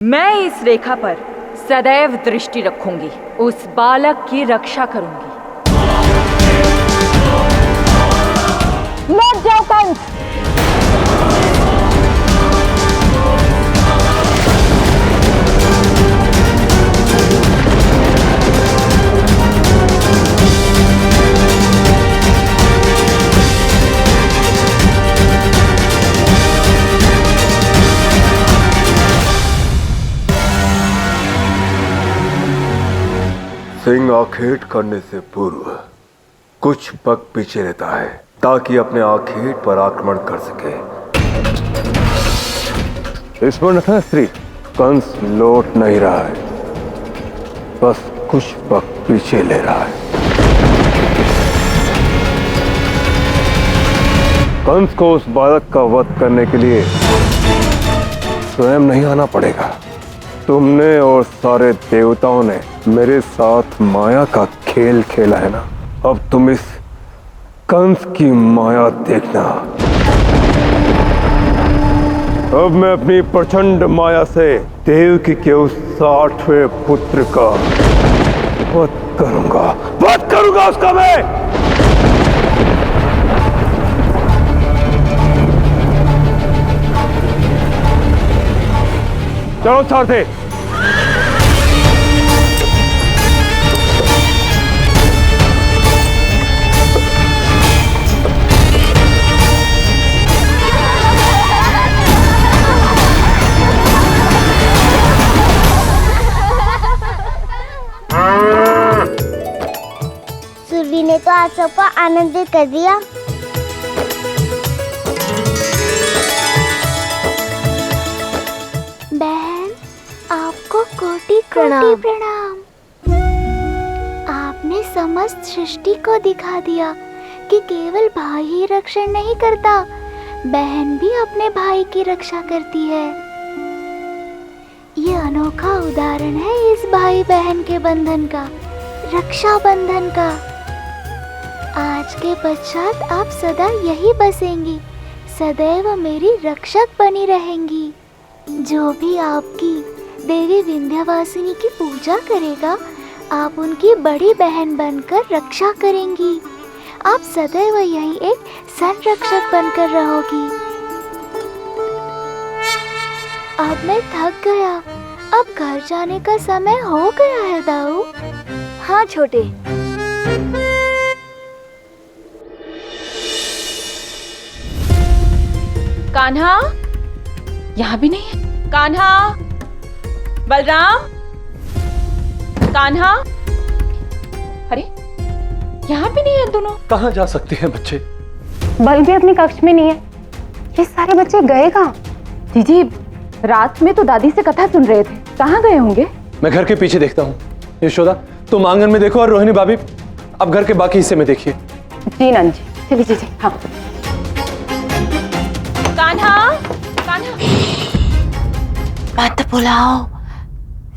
मैं इस रेखा पर सदैव दृष्टि रखूंगी, उस बालक की रक्षा करूंगी। मत जाओ कंस। सिंह आखेट करने से पूर्व कुछ पग पीछे रहता है ताकि अपने आखेट पर आक्रमण कर सके। स्मरण रखना स्त्री, कंस लौट नहीं रहा है, बस कुछ पग पीछे ले रहा है। कंस को उस बालक का वध करने के लिए स्वयं नहीं आना पड़ेगा। तुमने और सारे देवताओं ने मेरे साथ माया का खेल खेला है ना, अब तुम इस कंस की माया देखना। अब मैं अपनी प्रचंड माया से देवकी के उस 60वें पुत्र का वध करूंगा उसका मैं। चलो सारथी। सुरभि ने तो आज सबको आनंदित कर दिया। बहन, आपको कोटि प्रणाम। आपने समस्त सृष्टि को दिखा दिया कि केवल भाई ही रक्षण नहीं करता, बहन भी अपने भाई की रक्षा करती है। ये अनोखा उदाहरण है इस भाई बहन के बंधन का, रक्षा बंधन का। आज के पश्चात आप सदा यही बसेंगी, सदैव मेरी रक्षक बनी रहेंगी। जो भी आपकी देवी विंध्यवासिनी की पूजा करेगा, आप उनकी बड़ी बहन बनकर रक्षा करेंगी। आप सदैव यही एक संरक्षक बनकर रहोगी। अब मैं थक गया, अब घर जाने का समय हो गया है दाऊ। हाँ छोटे। कान्हा यहाँ भी नहीं है। कान्हा, बलराम, कान्हा, अरे यहाँ भी नहीं है दोनों। कहाँ जा सकते हैं बच्चे? बल भी अपने कक्ष में नहीं है। ये सारे बच्चे गए कहाँ? दीदी, रात में तो दादी से कथा सुन रहे थे, कहाँ गए होंगे? मैं घर के पीछे देखता हूँ। यशोदा, तुम आंगन में देखो और रोहिणी भाभी अब घर के बाकी हिस्से में देखिए। जी नंद जी, चलिए जी। हाँ। कान्हा, कान्हा, मत बुलाओ,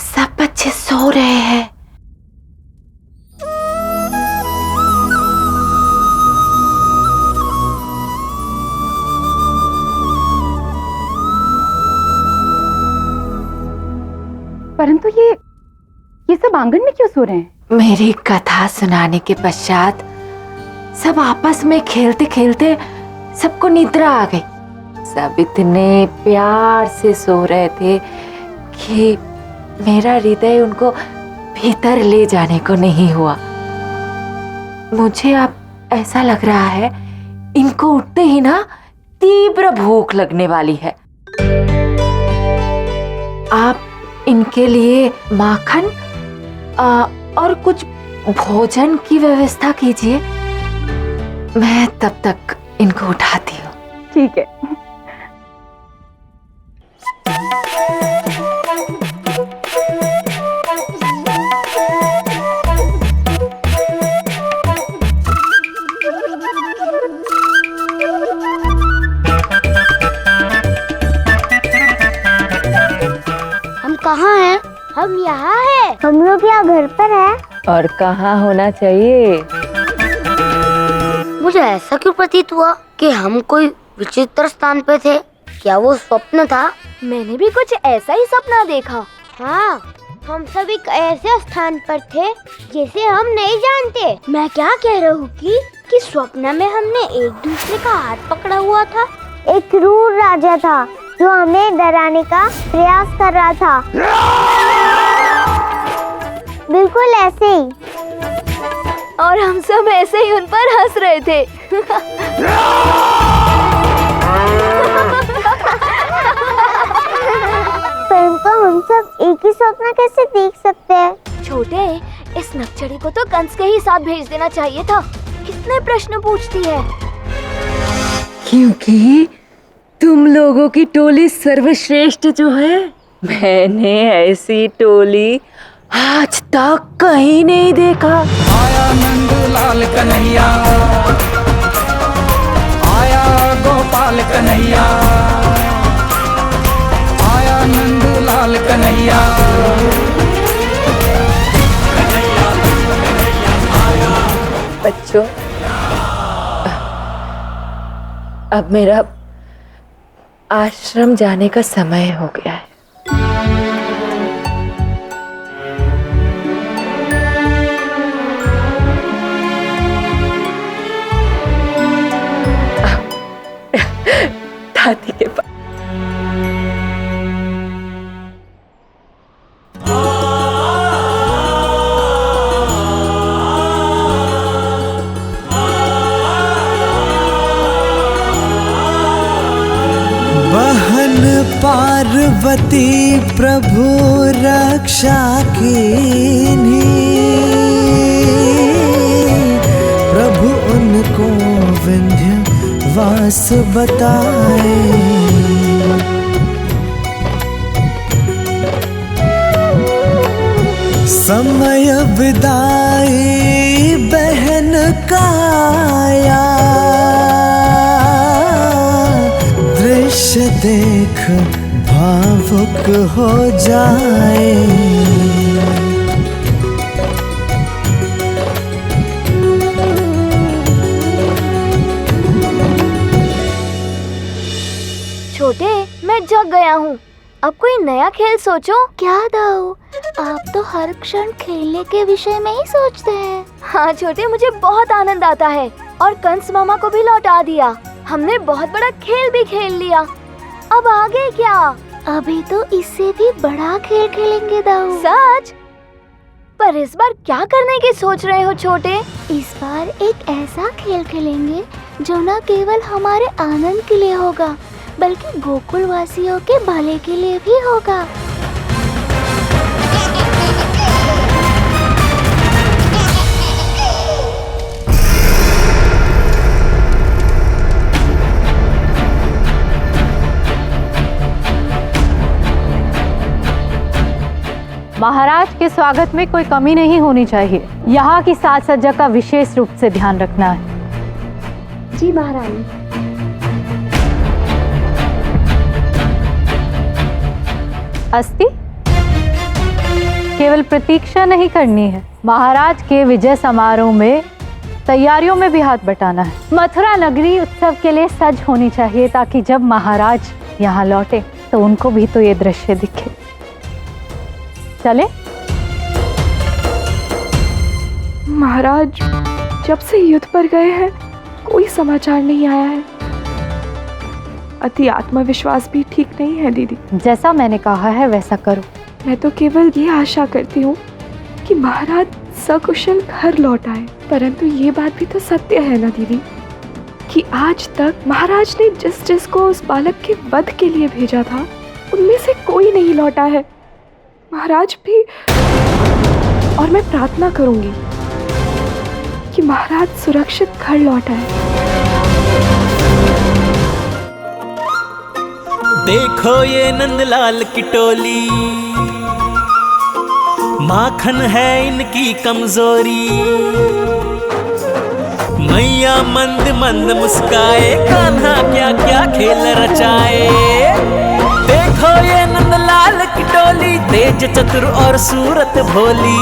सब बच्चे सो रहे हैं। परंतु ये सब आंगन में क्यों सो रहे हैं? मेरी कथा सुनाने के पश्चात सब आपस में खेलते खेलते सबको निद्रा आ गई। सब इतने प्यार से सो रहे थे कि मेरा हृदय उनको भीतर ले जाने को नहीं हुआ। मुझे अब ऐसा लग रहा है इनको उठते ही ना तीव्र भूख लगने वाली है। आप इनके लिए माखन और कुछ भोजन की व्यवस्था कीजिए, मैं तब तक इनको उठाती हूँ। ठीक है। हम कहाँ हैं? हम यहाँ हैं। हम लोग यहाँ घर पर हैं। और कहाँ होना चाहिए? मुझे ऐसा क्यों प्रतीत हुआ कि हम कोई विचित्र स्थान पे थे? क्या वो स्वप्न था? मैंने भी कुछ ऐसा ही सपना देखा। हाँ, हम सब एक ऐसे स्थान पर थे जिसे हम नहीं जानते। मैं क्या कह रहा हूँ कि स्वप्न में हमने एक दूसरे का हाथ पकड़ा हुआ था। एक क्रूर राजा था जो हमें डराने का प्रयास कर रहा था। बिल्कुल ऐसे ही। और हम सब ऐसे ही उन पर हंस रहे थे। परंतु हम सब एक ही स्वप्न कैसे देख सकते हैं? छोटे, इस नक्चड़ी को तो कंस के ही साथ भेज देना चाहिए था। कितने प्रश्न पूछती है। क्योंकि तुम लोगों की टोली सर्वश्रेष्ठ जो है, मैंने ऐसी टोली आज तक कहीं नहीं देखा। आया नंदलाल कन्हैया, आया गोपाल कन्हैया, आया नंदलाल कन्हैया। बच्चों, अब मेरा आश्रम जाने का समय हो गया है। दादी के पास। बहन पार्वती प्रभु रक्षा कीन्ही, प्रभु उनको विंध्यवास बताए। समय विदाई बहन का आया, दृश्य देख भावुक हो जाए। छोटे, मैं जग गया हूँ। अब कोई नया खेल सोचो। क्या दाऊ, आप तो हर क्षण खेलने के विषय में ही सोचते हैं। हाँ छोटे, मुझे बहुत आनंद आता है। और कंस मामा को भी लौटा दिया। हमने बहुत बड़ा खेल भी खेल लिया। अब आगे क्या? अभी तो इससे भी बड़ा खेल खेलेंगे दाऊ। सच? पर इस बार क्या करने की सोच रहे हो छोटे? इस बार एक ऐसा खेल खेलेंगे जो न केवल हमारे आनंद के लिए होगा, बल्कि गोकुल वासियों के भले के लिए भी होगा। महाराज के स्वागत में कोई कमी नहीं होनी चाहिए। यहाँ की साज सज्जा का विशेष रूप से ध्यान रखना है। जी महारानी। अस्ति, केवल प्रतीक्षा नहीं करनी है, महाराज के विजय समारोह में तैयारियों में भी हाथ बटाना है। मथुरा नगरी उत्सव के लिए सज होनी चाहिए ताकि जब महाराज यहाँ लौटे तो उनको भी तो ये दृश्य दिखे। चले? महाराज जब से युद्ध पर गए हैं कोई समाचार नहीं आया है। अति आत्मविश्वास भी ठीक नहीं है दीदी। जैसा मैंने कहा है वैसा करो। मैं तो केवल ये आशा करती हूँ कि महाराज सकुशल घर लौट आए। परंतु ये बात भी तो सत्य है ना दीदी कि आज तक महाराज ने जिस जिसको उस बालक के वध के लिए भेजा था उनमें से कोई नहीं लौटा है। महाराज भी। और मैं प्रार्थना करूंगी कि महाराज सुरक्षित घर लौट आए। देखो ये नंदलाल की टोली, माखन है इनकी कमजोरी। मैया मंद मंद मुस्काए, कान्हा क्या क्या खेल रचाए। देखो ये नंदलाल की टोली, तेज चतुर और सूरत भोली।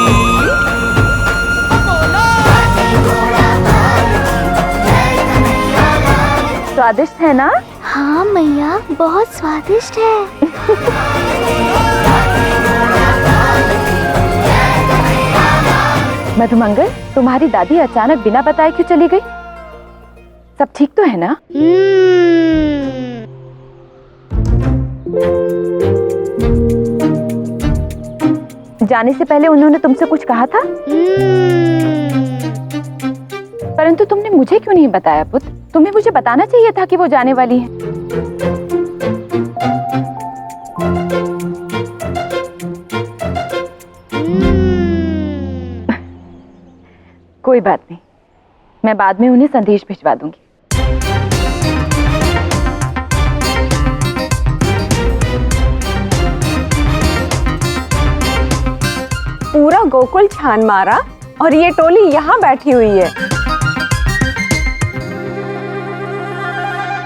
स्वादिष्ट है ना? हाँ मैया, बहुत स्वादिष्ट है। मधुमंगल, तुम्हारी दादी अचानक बिना बताए क्यों चली गई? सब ठीक तो है ना? जाने से पहले उन्होंने तुमसे कुछ कहा था? परंतु तुमने मुझे क्यों नहीं बताया पुत्र? तुम्हें मुझे बताना चाहिए था कि वो जाने वाली है। कोई बात नहीं, मैं बाद में उन्हें संदेश भिजवा दूंगी। पूरा गोकुल छान मारा और ये टोली यहाँ बैठी हुई है।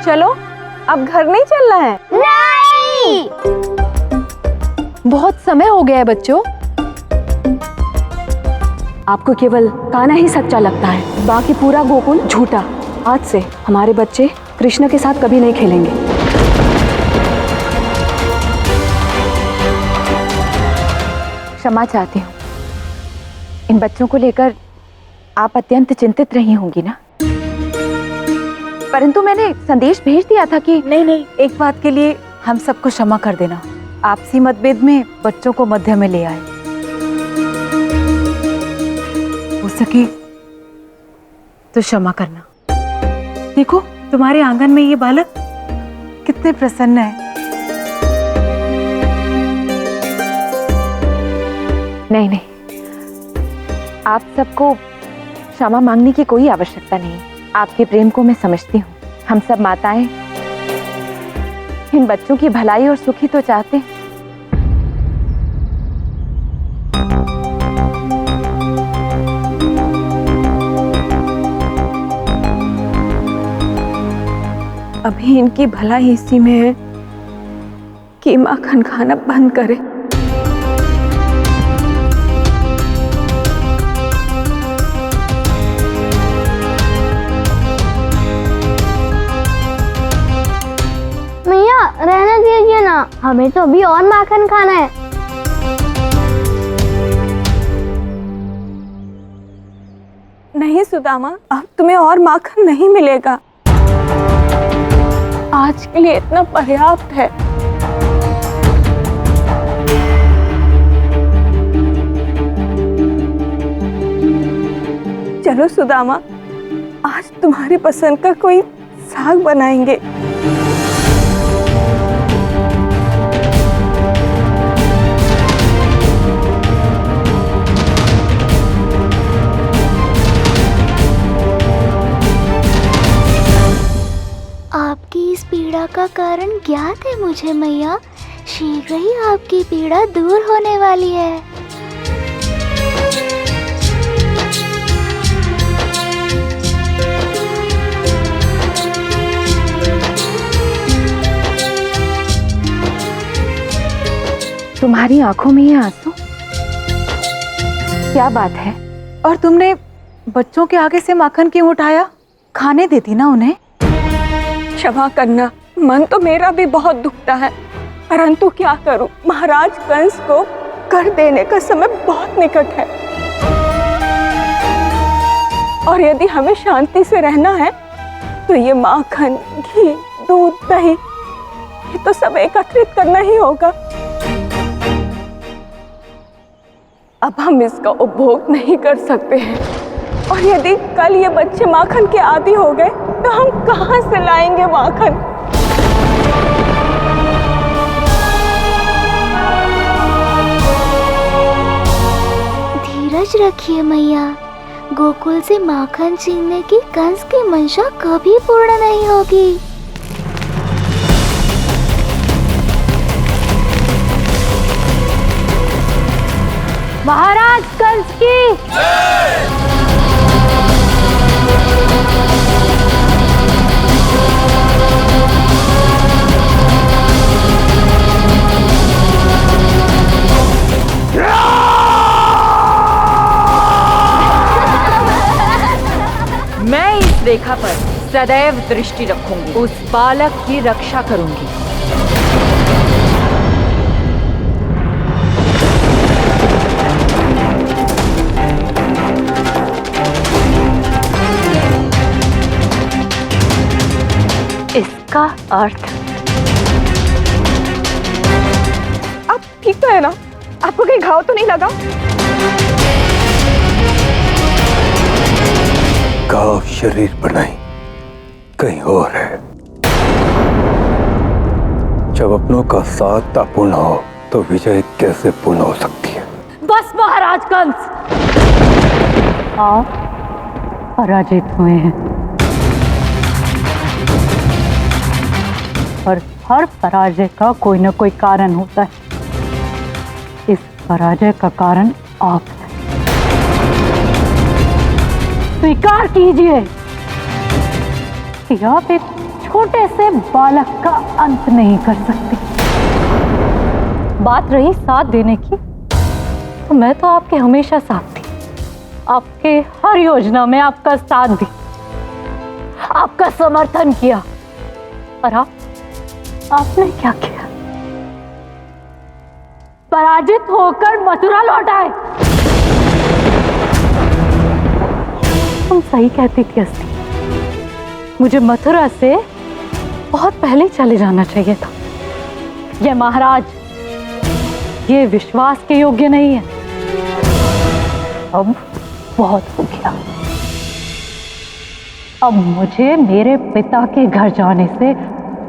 चलो, अब घर नहीं चलना है? नहीं। बहुत समय हो गया है बच्चों। आपको केवल कान्हा ही सच्चा लगता है, बाकी पूरा गोकुल झूठा। आज से हमारे बच्चे कृष्ण के साथ कभी नहीं खेलेंगे। क्षमा चाहती हूँ। इन बच्चों को लेकर आप अत्यंत चिंतित रही होंगी ना? परंतु मैंने संदेश भेज दिया था कि नहीं, एक बात के लिए हम सबको क्षमा कर देना। आपसी मतभेद में बच्चों को मध्य में ले आए। हो सके तो क्षमा करना। देखो, तुम्हारे आंगन में ये बालक कितने प्रसन्न है। नहीं, आप सबको क्षमा मांगने की कोई आवश्यकता नहीं। आपके प्रेम को मैं समझती हूँ। हम सब माताएं इन बच्चों की भलाई और सुखी तो चाहते हैं। अभी इनकी भलाई इसी में है कि माखन खाना बंद करे। मैया, रहने दीजिए ना, हमें तो अभी और माखन खाना है। नहीं सुदामा, अब तुम्हें और माखन नहीं मिलेगा। आज के लिए इतना पर्याप्त है। चलो सुदामा, आज तुम्हारी पसंद का कोई साग बनाएंगे। आपकी इस पीड़ा का कारण ज्ञात है मुझे मैया। शीघ्र ही आपकी पीड़ा दूर होने वाली है। तुम्हारी आंखों में ये आंसू, क्या बात है? और तुमने बच्चों के आगे से माखन क्यों उठाया? खाने देती ना उन्हें। क्षमा करना, मन तो मेरा भी बहुत दुखता है, परंतु क्या करूं, महाराज कंस को कर देने का समय बहुत निकट है। और यदि हमें शांति से रहना है तो ये माखन, घी, दूध, दही, ये तो सब एकत्रित करना ही होगा। अब हम इसका उपभोग नहीं कर सकते हैं, और यदि कल ये बच्चे माखन के आदी हो गए तो हम कहां से लाएंगे माखन? धीरज रखिए मैया। गोकुल से माखन छीनने की कंस की मंशा कभी पूर्ण नहीं होगी। महाराज कंस की मैं इस रेखा पर सदैव दृष्टि रखूंगी, उस बालक की रक्षा करूंगी। इसका अर्थ आप ठीक तो है ना? आपको कहीं घाव तो नहीं लगा? घाव शरीर पर नहीं, कहीं और है। जब अपनों का साथ अपूर्ण हो तो विजय कैसे पूर्ण हो सकती है? बस महाराज कंस, आप पराजित हुए हैं और हर पराजय का कोई न कोई कारण होता है। इस पराजय का कारण आप हैं। स्वीकार कीजिए कि आप एक छोटे से बालक का अंत नहीं कर सकते। बात रही साथ देने की, तो मैं तो आपके हमेशा साथ थी, आपके हर योजना में आपका साथ दी, आपका समर्थन किया। और आपने क्या किया? पराजित होकर मथुरा लौट आए। तुम सही कहती थी अस्थि, मुझे मथुरा से बहुत पहले ही चले जाना चाहिए था। यह महाराज ये विश्वास के योग्य नहीं है। अब बहुत हो गया। अब मुझे मेरे पिता के घर जाने से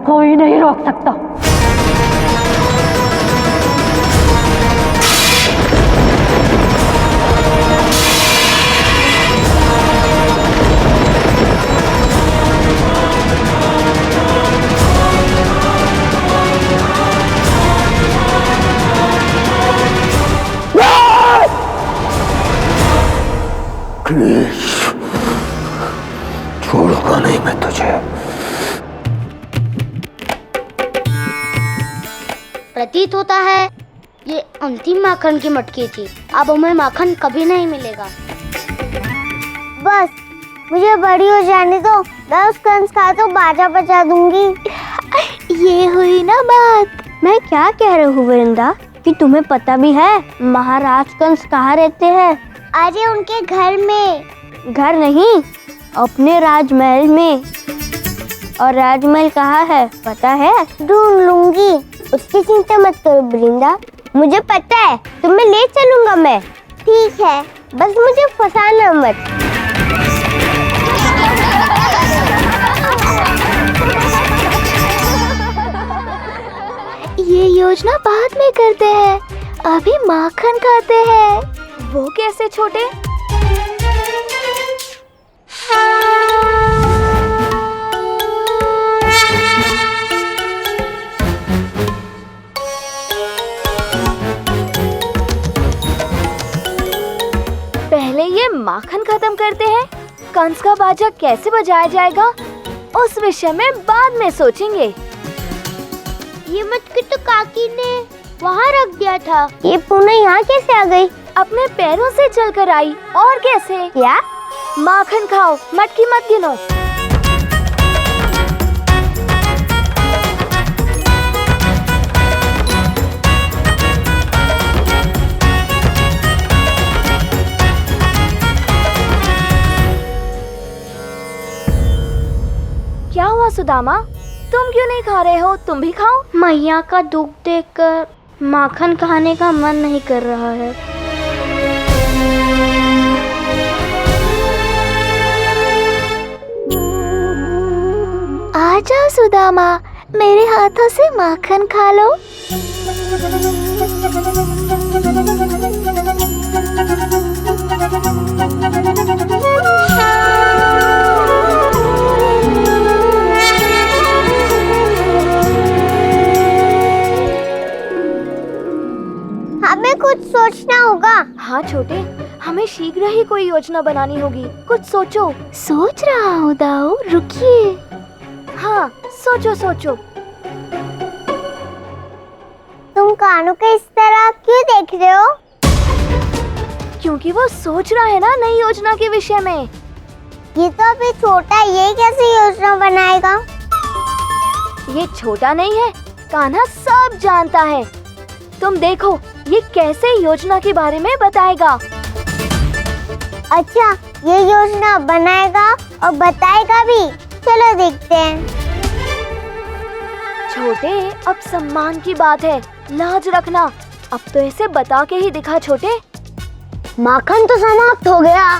कोई नहीं रोक सकता। छोड़ूंगा नहीं मैं तुझे। प्रतीत होता है ये अंतिम माखन की मटकी थी। अब हमें माखन कभी नहीं मिलेगा। बस मुझे बड़ी हो जाने दो, मैं उस कंस का तो बाजा बजा दूंगी। ये हुई ना बात। मैं क्या कह रही हूँ वृंदा, कि तुम्हें पता भी है महाराज कंस कहाँ रहते हैं? अरे उनके घर में। घर नहीं, अपने राजमहल में। और राजमहल कहाँ है पता है? ढूंढ लूंगी, उसकी चिंता मत करो वृंदा, मुझे पता है, तुम्हें ले चलूंगा मैं। ठीक है, बस मुझे फंसाना मत। ये योजना बाद में करते हैं, अभी माखन खाते हैं। वो कैसे छोटे? पहले ये माखन खत्म करते हैं। कंस का बाजा कैसे बजाया जाएगा उस विषय में बाद में सोचेंगे। ये मटकी तो काकी ने वहाँ रख दिया था। ये पुनः यहाँ कैसे आ गई? अपने पैरों से चलकर आई, और कैसे? क्या? माखन खाओ, मटकी मत गिनो। क्या हुआ सुदामा, तुम क्यों नहीं खा रहे हो? तुम भी खाओ। मैया का दुख देखकर माखन खाने का मन नहीं कर रहा है। आ जाओ सुदामा, मेरे हाथों से माखन खा लो। हमें कुछ सोचना होगा। हाँ छोटे, हमें शीघ्र ही कोई योजना बनानी होगी। कुछ सोचो। सोच रहा हूँ दाऊ, रुकिए। हाँ सोचो सोचो। तुम कानू को इस तरह क्यों देख रहे हो? क्योंकि वो सोच रहा है ना नई योजना के विषय में। ये तो अभी छोटा है, ये कैसे योजना बनाएगा? ये छोटा नहीं है, कान्हा सब जानता है। तुम देखो ये कैसे योजना के बारे में बताएगा। अच्छा, ये योजना बनाएगा और बताएगा भी। चलो देखते हैं। छोटे, अब सम्मान की बात है, लाज रखना। अब तो इसे बता के ही दिखा छोटे। माखन तो समाप्त हो गया।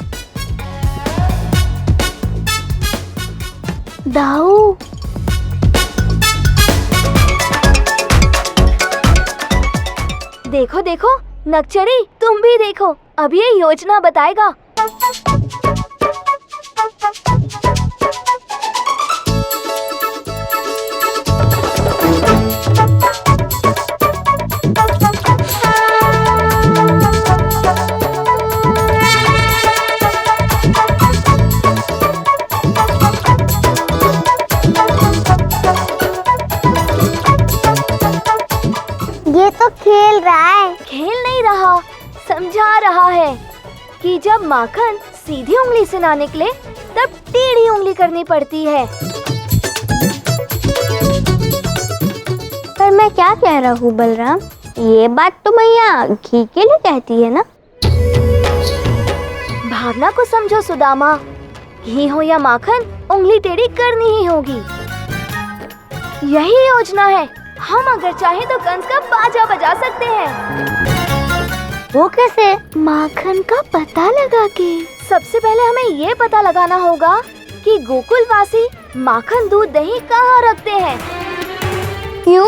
दाऊ, देखो देखो नक्चरी, तुम भी देखो, अब ये योजना बताएगा। ये तो खेल रहा है। खेल नहीं रहा, समझा रहा है कि जब माखन सीधी उंगली से ना निकले तब टेढ़ी उंगली करनी पड़ती है। पर मैं क्या कह रहा हूँ बलराम, ये बात तो मैया घी के लिए कहती है ना? भावना को समझो सुदामा, घी हो या माखन, उंगली टेढ़ी करनी ही होगी। यही योजना है। हम अगर चाहें तो कंस का बाजा बजा सकते हैं। वो कैसे? माखन का पता लगा के। सबसे पहले हमें ये पता लगाना होगा कि गोकुलवासी माखन दूध दही कहाँ रखते हैं। क्यों?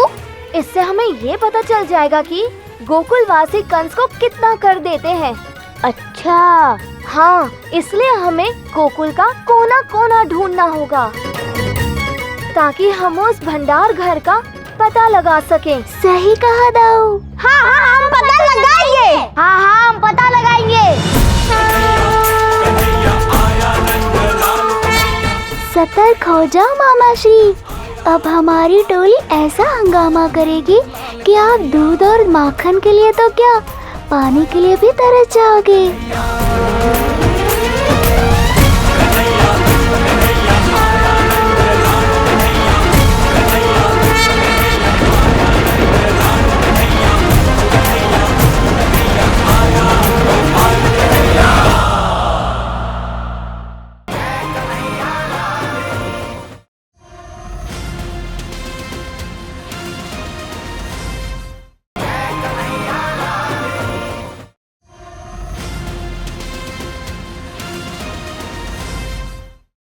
इससे हमें ये पता चल जाएगा कि गोकुलवासी कंस को कितना कर देते हैं। अच्छा, हाँ, इसलिए हमें गोकुल का कोना कोना ढूंढना होगा ताकि हम उस भंडार घर का पता लगा सके। सही कहा दाऊ। हाँ हाँ, हम पता लगाएंगे। हाँ हाँ, हम पता लगाएंगे। सतर्क हो जाओ मामा श्री, अब हमारी टोली ऐसा हंगामा करेगी कि आप दूध और माखन के लिए तो क्या, पानी के लिए भी तरस जाओगे।